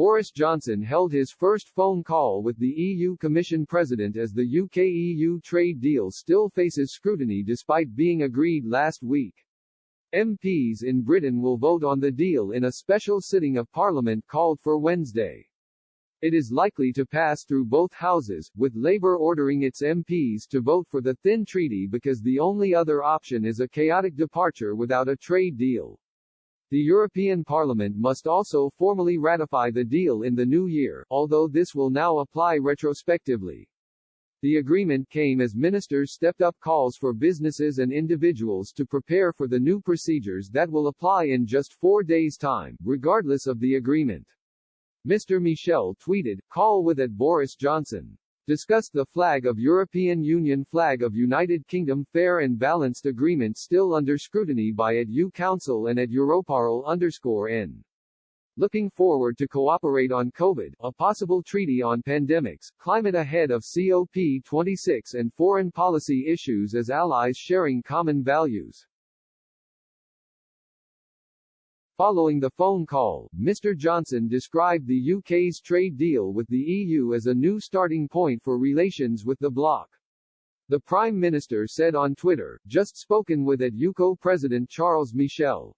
Boris Johnson held his first phone call with the EU Commission President as the UK-EU trade deal still faces scrutiny despite being agreed last week. MPs in Britain will vote on the deal in a special sitting of Parliament called for Wednesday. It is likely to pass through both houses, with Labour ordering its MPs to vote for the thin treaty because the only other option is a chaotic departure without a trade deal. The European Parliament must also formally ratify the deal in the new year, although this will now apply retrospectively. The agreement came as ministers stepped up calls for businesses and individuals to prepare for the new procedures that will apply in just 4 days' time, regardless of the agreement. Mr. Michel tweeted, "Call with at Boris Johnson. Discussed the flag of European Union flag of United Kingdom fair and balanced agreement still under scrutiny by at EU Council and at Europarl_N. Looking forward to cooperate on COVID, a possible treaty on pandemics, climate ahead of COP26 and foreign policy issues as allies sharing common values." Following the phone call, Mr. Johnson described the UK's trade deal with the EU as a new starting point for relations with the bloc. The Prime Minister said on Twitter, "Just spoken with at UKO President Charles Michel.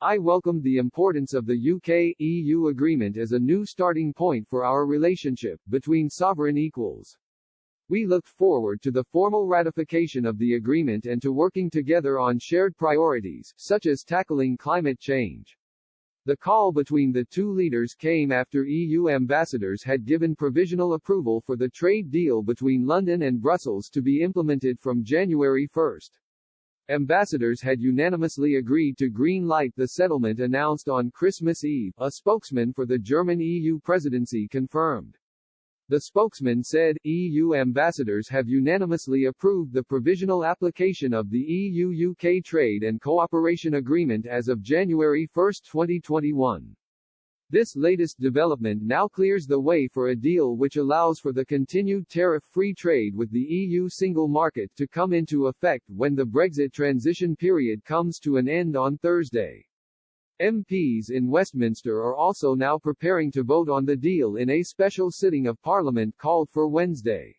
I welcomed the importance of the UK-EU agreement as a new starting point for our relationship between sovereign equals. We looked forward to the formal ratification of the agreement and to working together on shared priorities, such as tackling climate change." The call between the two leaders came after EU ambassadors had given provisional approval for the trade deal between London and Brussels to be implemented from January 1. Ambassadors had unanimously agreed to green-light the settlement announced on Christmas Eve, a spokesman for the German EU presidency confirmed. The spokesman said, "EU ambassadors have unanimously approved the provisional application of the EU-UK Trade and Cooperation Agreement as of January 1, 2021. This latest development now clears the way for a deal which allows for the continued tariff-free trade with the EU single market to come into effect when the Brexit transition period comes to an end on Thursday." MPs in Westminster are also now preparing to vote on the deal in a special sitting of Parliament called for Wednesday.